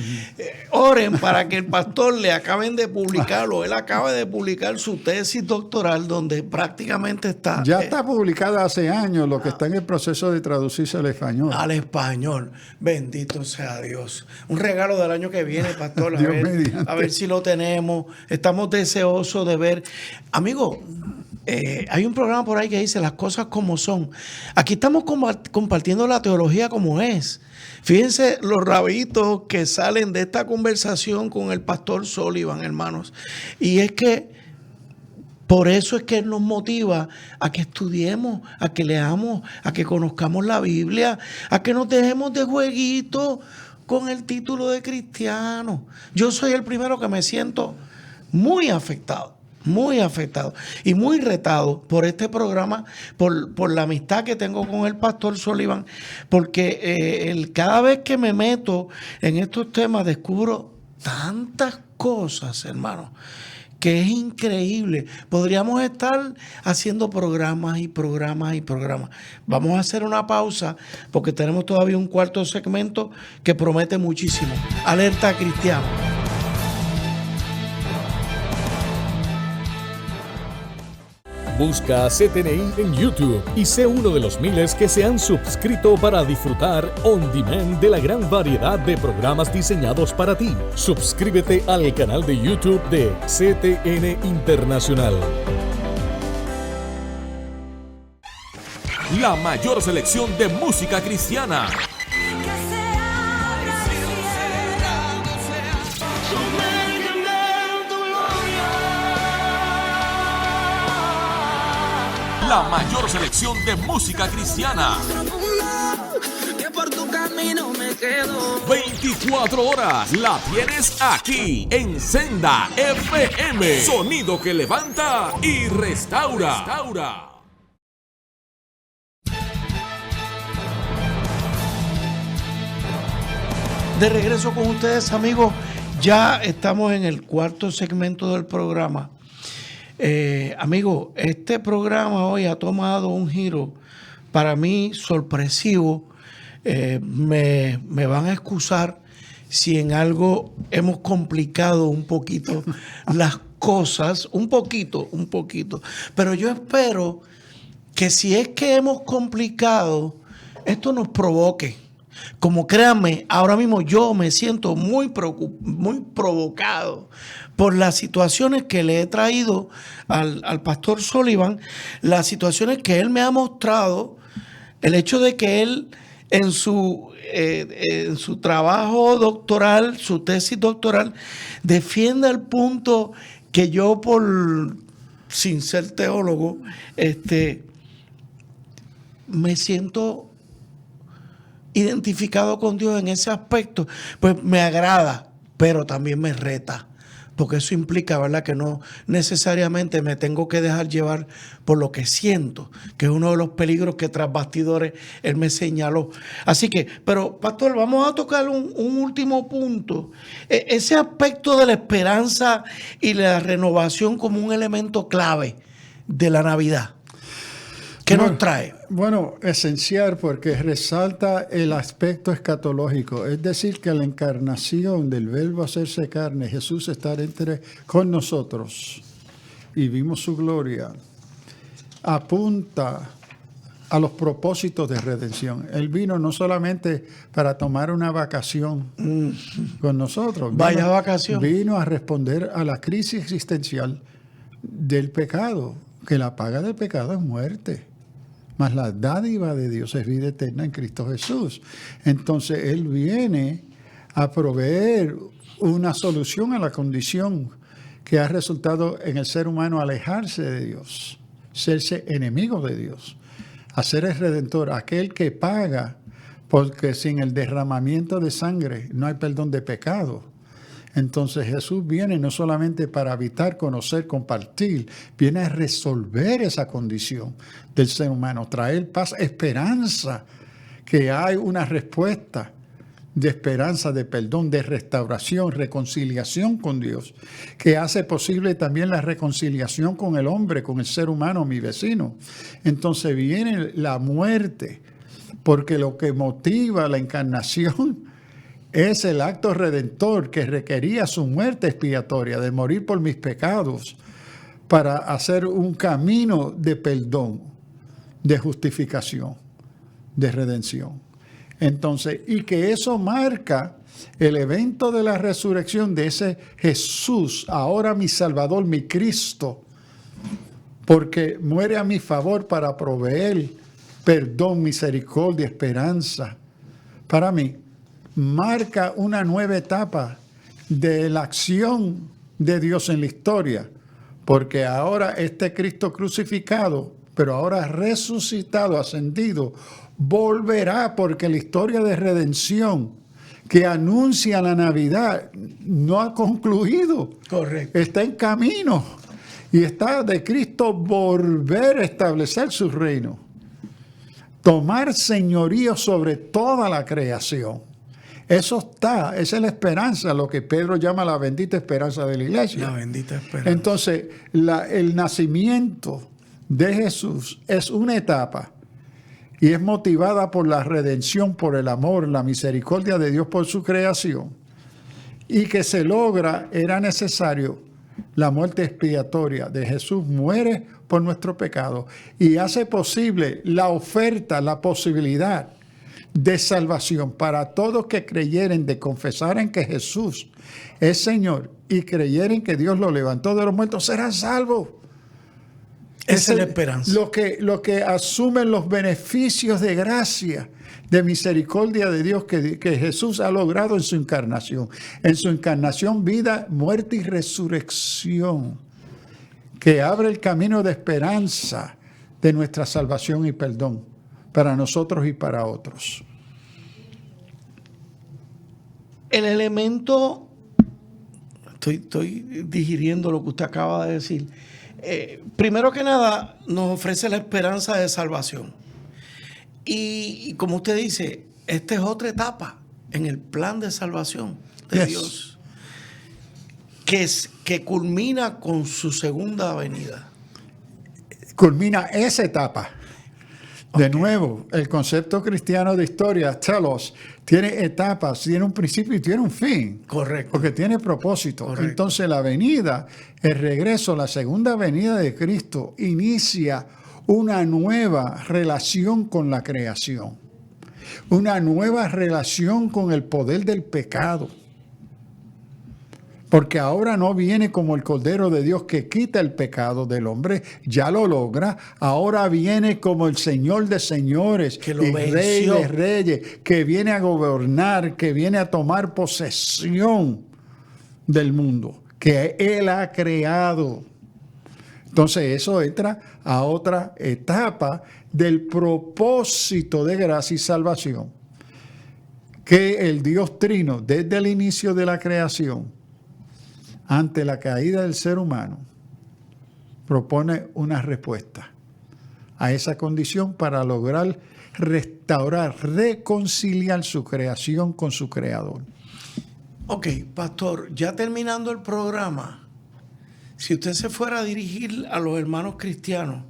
Oren para que el pastor le acaben de publicarlo. Él acaba de publicar su tesis doctoral donde prácticamente está... Ya está publicada hace años, lo que está en el proceso de traducirse al español. Al español. Bendito sea Dios. Un regalo del año que viene, pastor. A ver si lo tenemos. Estamos deseosos de ver. Amigo, hay un programa por ahí que dice las cosas como son. Aquí estamos compartiendo la teología como es. Fíjense los rabitos que salen de esta conversación con el pastor Sullivan, hermanos. Y es que por eso es que él nos motiva a que estudiemos, a que leamos, a que conozcamos la Biblia, a que nos dejemos de jueguito con el título de cristiano. Yo soy el primero que me siento muy afectado y muy retado por este programa, por la amistad que tengo con el pastor Sullivan, porque cada vez que me meto en estos temas descubro tantas cosas, hermano, que es increíble. Podríamos estar haciendo programas y programas y programas. Vamos a hacer una pausa porque tenemos todavía un cuarto segmento que promete muchísimo. Alerta Cristiano. Busca CTNI en YouTube y sé uno de los miles que se han suscrito para disfrutar on demand de la gran variedad de programas diseñados para ti. Suscríbete al canal de YouTube de CTN Internacional. La mayor selección de música cristiana. La mayor selección de música cristiana. 24 horas la tienes aquí en Senda FM. Sonido que levanta y restaura. De regreso con ustedes, amigos. Ya estamos en el cuarto segmento del programa. Amigos, este programa hoy ha tomado un giro para mí sorpresivo. Me van a excusar si en algo hemos complicado un poquito las cosas, un poquito, pero yo espero que si es que hemos complicado, esto nos provoque. Como créanme, ahora mismo yo me siento muy provocado por las situaciones que le he traído al pastor Sullivan, las situaciones que él me ha mostrado, el hecho de que él en su trabajo doctoral, su tesis doctoral, defienda el punto que yo, sin ser teólogo, me siento identificado con Dios en ese aspecto, pues me agrada, pero también me reta, porque eso implica, ¿verdad?, que no necesariamente me tengo que dejar llevar por lo que siento, que es uno de los peligros que tras bastidores él me señaló. Así que, pero pastor, vamos a tocar un último punto, ese aspecto de la esperanza y la renovación como un elemento clave de la Navidad. ¿Qué nos trae? Bueno, esencial, porque resalta el aspecto escatológico, es decir, que la encarnación del Verbo hacerse carne, Jesús estar con nosotros y vimos su gloria, apunta a los propósitos de redención. Él vino no solamente para tomar una vacación con nosotros. Vaya vacación. Vino a responder a la crisis existencial del pecado, que la paga del pecado es muerte. Mas la dádiva de Dios es vida eterna en Cristo Jesús. Entonces Él viene a proveer una solución a la condición que ha resultado en el ser humano alejarse de Dios, serse enemigo de Dios, hacer el Redentor, aquel que paga, porque sin el derramamiento de sangre no hay perdón de pecado. Entonces Jesús viene no solamente para habitar, conocer, compartir, viene a resolver esa condición del ser humano, traer paz, esperanza, que hay una respuesta de esperanza, de perdón, de restauración, reconciliación con Dios, que hace posible también la reconciliación con el hombre, con el ser humano, mi vecino. Entonces viene la muerte, porque lo que motiva la encarnación es el acto redentor que requería su muerte expiatoria, de morir por mis pecados, para hacer un camino de perdón, de justificación, de redención. Entonces, y que eso marca el evento de la resurrección de ese Jesús, ahora mi Salvador, mi Cristo, porque muere a mi favor para proveer perdón, misericordia, esperanza para mí. Marca una nueva etapa de la acción de Dios en la historia, porque ahora este Cristo crucificado, pero ahora resucitado, ascendido, volverá, porque la historia de redención que anuncia la Navidad no ha concluido. Correcto. Está en camino y está de Cristo volver a establecer su reino, tomar señorío sobre toda la creación. Eso está, esa es la esperanza, lo que Pedro llama la bendita esperanza de la iglesia. La bendita esperanza. Entonces, el nacimiento de Jesús es una etapa y es motivada por la redención, por el amor, la misericordia de Dios por su creación, y que se logra, era necesario la muerte expiatoria de Jesús, muere por nuestro pecado y hace posible la oferta, la posibilidad de salvación para todos que creyeren, de confesaren que Jesús es Señor y creyeren que Dios lo levantó de los muertos, serán salvos. Esa es la esperanza. Lo que asumen los beneficios de gracia, de misericordia de Dios que Jesús ha logrado en su encarnación. En su encarnación, vida, muerte y resurrección, que abre el camino de esperanza de nuestra salvación y perdón para nosotros y para otros. El elemento, estoy digiriendo lo que usted acaba de decir. Primero que nada, nos ofrece la esperanza de salvación. Y como usted dice, esta es otra etapa en el plan de salvación de Dios, que culmina con su segunda venida. Culmina esa etapa. De nuevo, el concepto cristiano de historia, telos, tiene etapas, tiene un principio y tiene un fin. Correcto. Porque tiene propósito. Correcto. Entonces la venida, el regreso, la segunda venida de Cristo inicia una nueva relación con la creación. Una nueva relación con el poder del pecado. Porque ahora no viene como el Cordero de Dios que quita el pecado del hombre, ya lo logra. Ahora viene como el Señor de señores, que lo y venció. Rey de reyes, que viene a gobernar, que viene a tomar posesión del mundo, que Él ha creado. Entonces eso entra a otra etapa del propósito de gracia y salvación, que el Dios Trino, desde el inicio de la creación, ante la caída del ser humano, propone una respuesta a esa condición para lograr restaurar, reconciliar su creación con su creador. Ok, pastor, ya terminando el programa, si usted se fuera a dirigir a los hermanos cristianos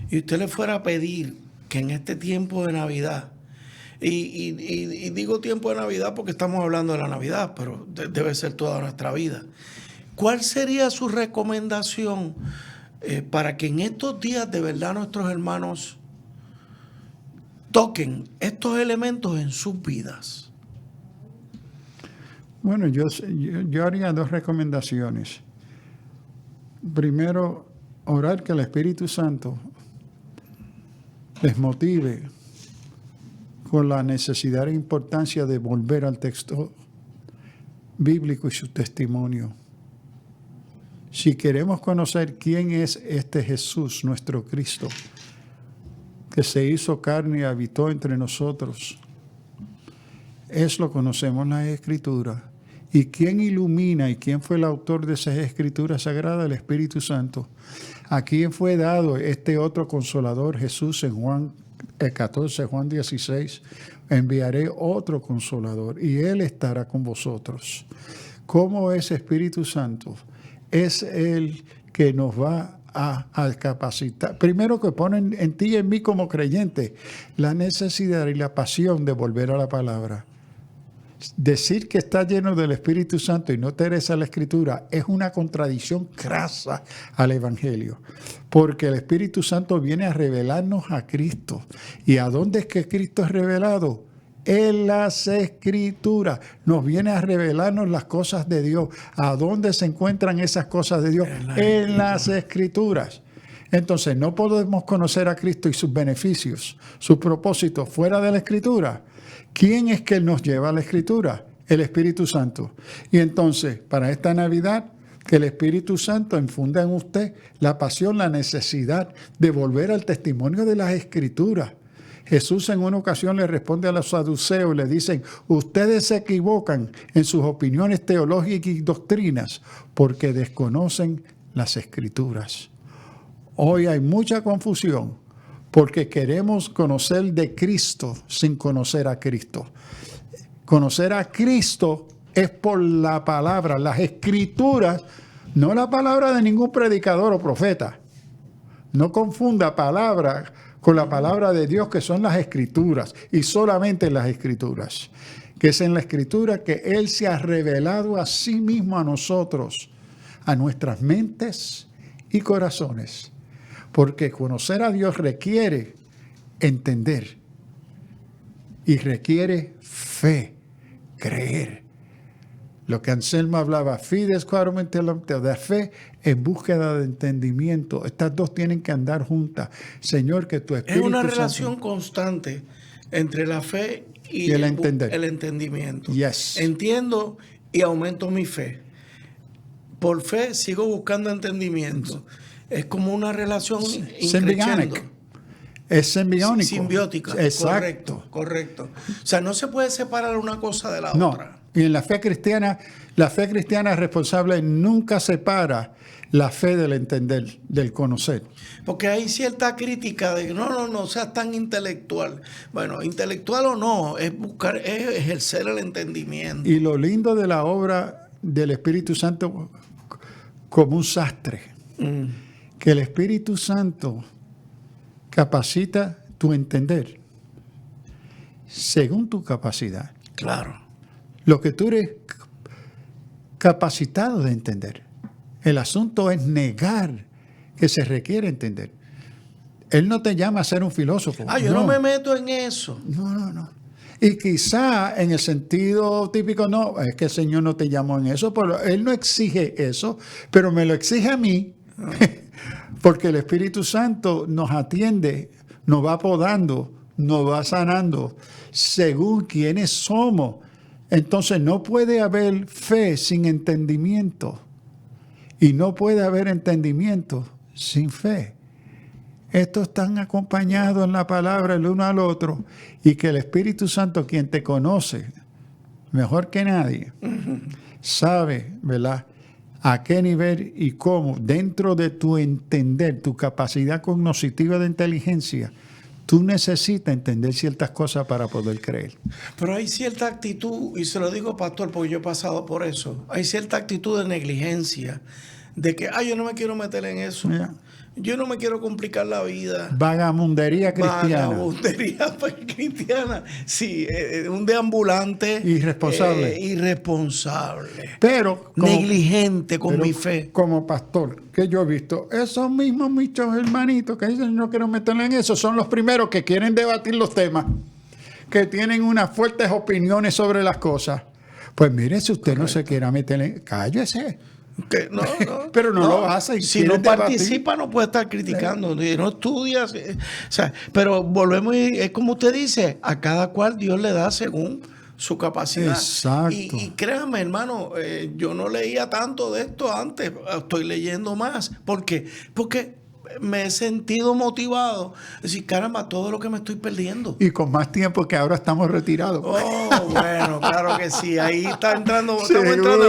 y usted le fuera a pedir que en este tiempo de Navidad, y digo tiempo de Navidad porque estamos hablando de la Navidad, pero debe ser toda nuestra vida. ¿Cuál sería su recomendación para que en estos días de verdad nuestros hermanos toquen estos elementos en sus vidas? Bueno, yo haría dos recomendaciones. Primero, orar que el Espíritu Santo les motive con la necesidad e importancia de volver al texto bíblico y su testimonio. Si queremos conocer quién es este Jesús, nuestro Cristo, que se hizo carne y habitó entre nosotros, lo conocemos en las Escrituras. ¿Y quién ilumina y quién fue el autor de esas Escrituras sagradas? El Espíritu Santo. ¿A quién fue dado este otro Consolador? Jesús en Juan 14, Juan 16, enviaré otro Consolador y Él estará con vosotros. ¿Cómo es Espíritu Santo? Es Él que nos va a capacitar. Primero, que ponen en ti y en mí como creyentes la necesidad y la pasión de volver a la palabra. Decir que está lleno del Espíritu Santo y no te interesa la Escritura es una contradicción crasa al Evangelio, porque el Espíritu Santo viene a revelarnos a Cristo. ¿Y a dónde es que Cristo es revelado? En las Escrituras. Nos viene a revelarnos las cosas de Dios. ¿A dónde se encuentran esas cosas de Dios? En las Escrituras. Entonces no podemos conocer a Cristo y sus beneficios, sus propósitos fuera de la Escritura. ¿Quién es que nos lleva a la Escritura? El Espíritu Santo. Y entonces, para esta Navidad, que el Espíritu Santo infunda en usted la pasión, la necesidad de volver al testimonio de las Escrituras. Jesús en una ocasión le responde a los saduceos y le dicen: ustedes se equivocan en sus opiniones teológicas y doctrinas porque desconocen las Escrituras. Hoy hay mucha confusión porque queremos conocer de Cristo sin conocer a Cristo. Conocer a Cristo es por la palabra, las Escrituras, no la palabra de ningún predicador o profeta. No confunda palabra con la palabra de Dios, que son las Escrituras, y solamente las Escrituras. Que es en la Escritura que Él se ha revelado a sí mismo a nosotros, a nuestras mentes y corazones. Porque conocer a Dios requiere entender y requiere fe, creer. Lo que Anselmo hablaba, fides quorum intellecto, de fe en búsqueda de entendimiento. Estas dos tienen que andar juntas. Señor, que tu Espíritu Es una Santo- relación constante entre la fe y el entender. el entendimiento. Yes. Entiendo y aumento mi fe. Por fe sigo buscando entendimiento. Es como una relación increciendo. Es simbiónico. Simbiótica. Exacto. Correcto. O sea, no se puede separar una cosa de la No. otra. Y en la fe cristiana responsable nunca separa la fe del entender, del conocer. Porque hay cierta crítica de que no seas tan intelectual. Bueno, intelectual o no, es buscar, es ejercer el entendimiento. Y lo lindo de la obra del Espíritu Santo como un sastre, que el Espíritu Santo capacita tu entender según tu capacidad. Claro. Lo que tú eres capacitado de entender. El asunto es negar que se requiere entender. Él no te llama a ser un filósofo. Yo no me meto en eso. No. Y quizá en el sentido típico, no, es que el Señor no te llamó en eso, pero Él no exige eso, pero me lo exige a mí, porque el Espíritu Santo nos atiende, nos va podando, nos va sanando, según quienes somos. Entonces no puede haber fe sin entendimiento, y no puede haber entendimiento sin fe. Estos están acompañados en la palabra el uno al otro, y que el Espíritu Santo, quien te conoce mejor que nadie, sabe, ¿verdad?, a qué nivel y cómo, dentro de tu entender, tu capacidad cognitiva de inteligencia, tú necesitas entender ciertas cosas para poder creer. Pero hay cierta actitud, y se lo digo, pastor, porque yo he pasado por eso, hay cierta actitud de negligencia, de que, yo no me quiero meter en eso. Yeah. Yo no me quiero complicar la vida. Vagamundería cristiana. Vagabundería cristiana. Sí, un deambulante. Irresponsable. Irresponsable. Pero negligente con mi fe. Como pastor, que yo he visto, esos mismos muchos hermanitos que dicen no quiero meterle en eso, son los primeros que quieren debatir los temas, que tienen unas fuertes opiniones sobre las cosas. Pues mire, si usted no se quiera meterle, cállese. Que no, pero no lo hace. Si no participa, no puede estar criticando. No estudia. O sea, pero volvemos, es como usted dice, a cada cual Dios le da según su capacidad. Exacto. Y créanme, hermano, yo no leía tanto de esto antes. Estoy leyendo más. ¿Por qué? Porque me he sentido motivado. Es decir, caramba, todo lo que me estoy perdiendo. Y con más tiempo que ahora estamos retirados. Bueno, claro que sí. Ahí está entrando, Sí, estamos entrando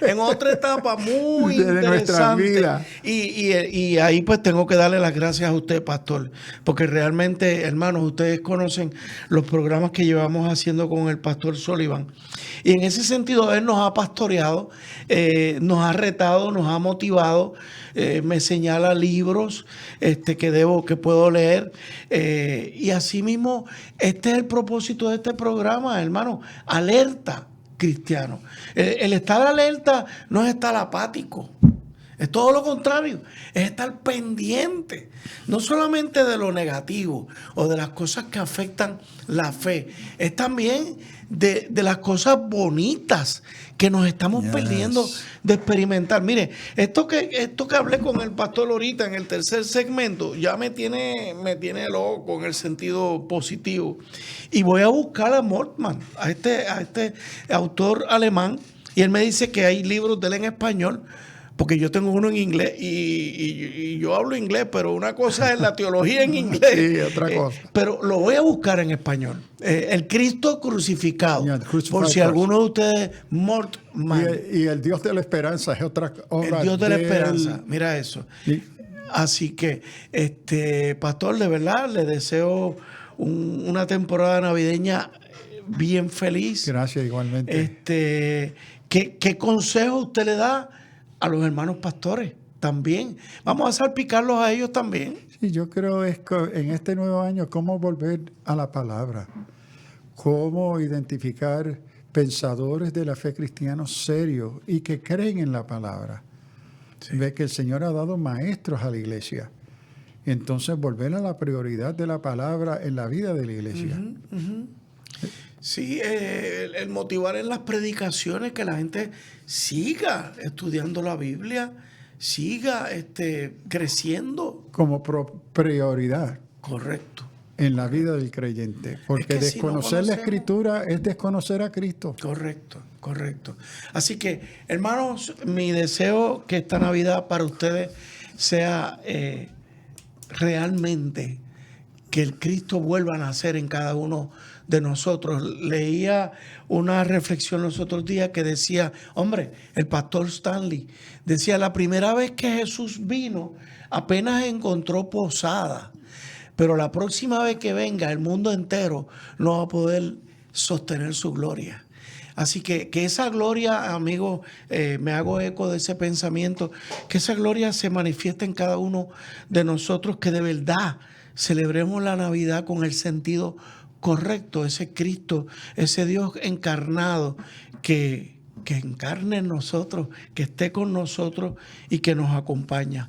en otra etapa muy de interesante. nuestra vida. Y ahí pues tengo que darle las gracias a usted, pastor, porque realmente, hermanos, ustedes conocen los programas que llevamos haciendo con el pastor Sullivan. Y en ese sentido, él nos ha pastoreado, nos ha retado, nos ha motivado, me señala libros que puedo leer. Y asimismo, este es el propósito de este programa, hermano. Alerta cristiano. El estar alerta no es estar apático. Es todo lo contrario. Es estar pendiente. No solamente de lo negativo o de las cosas que afectan la fe. Es también de las cosas bonitas que nos estamos perdiendo de experimentar. Mire, esto que hablé con el pastor ahorita en el tercer segmento ya me tiene loco en el sentido positivo. Y voy a buscar a Moltmann, a este autor alemán, y él me dice que hay libros de él en español, porque yo tengo uno en inglés y yo hablo inglés, pero una cosa es la teología en inglés. Sí, otra cosa. Pero lo voy a buscar en español. El Cristo crucificado. Yeah, crucified por si Christ. alguno de ustedes, Y el Dios de la esperanza es otra obra. el Dios de la esperanza. Mira eso. Sí. Así que, pastor, de verdad, le deseo una temporada navideña bien feliz. Gracias, igualmente. ¿Qué consejo usted le da a los hermanos pastores también? Vamos a salpicarlos a ellos también. Sí, yo creo es que en este nuevo año, cómo volver a la palabra, cómo identificar pensadores de la fe cristianos serios y que creen en la palabra. Sí. Ve que el Señor ha dado maestros a la iglesia. Entonces, volver a la prioridad de la palabra en la vida de la iglesia. Sí, el motivar en las predicaciones que la gente siga estudiando la Biblia, siga creciendo. Como prioridad Correcto. en la vida del creyente. Porque Es que si no desconocer la conocemos- Escritura es desconocer a Cristo. Correcto, correcto. Así que, hermanos, mi deseo que esta Navidad para ustedes sea realmente que el Cristo vuelva a nacer en cada uno de nosotros. Leía una reflexión los otros días que decía, hombre, el pastor Stanley decía, la primera vez que Jesús vino apenas encontró posada, pero la próxima vez que venga el mundo entero no va a poder sostener su gloria. Así que esa gloria, amigos, me hago eco de ese pensamiento, que esa gloria se manifiesta en cada uno de nosotros, que de verdad celebremos la Navidad con el sentido correcto, ese Cristo, ese Dios encarnado que encarne en nosotros, que esté con nosotros y que nos acompañe.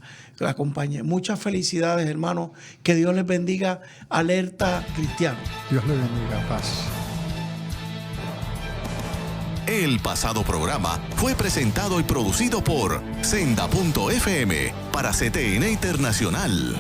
Muchas felicidades, hermanos. Que Dios les bendiga. Alerta Cristiano. Dios le bendiga. Paz. El pasado programa fue presentado y producido por Senda.fm para CTN Internacional.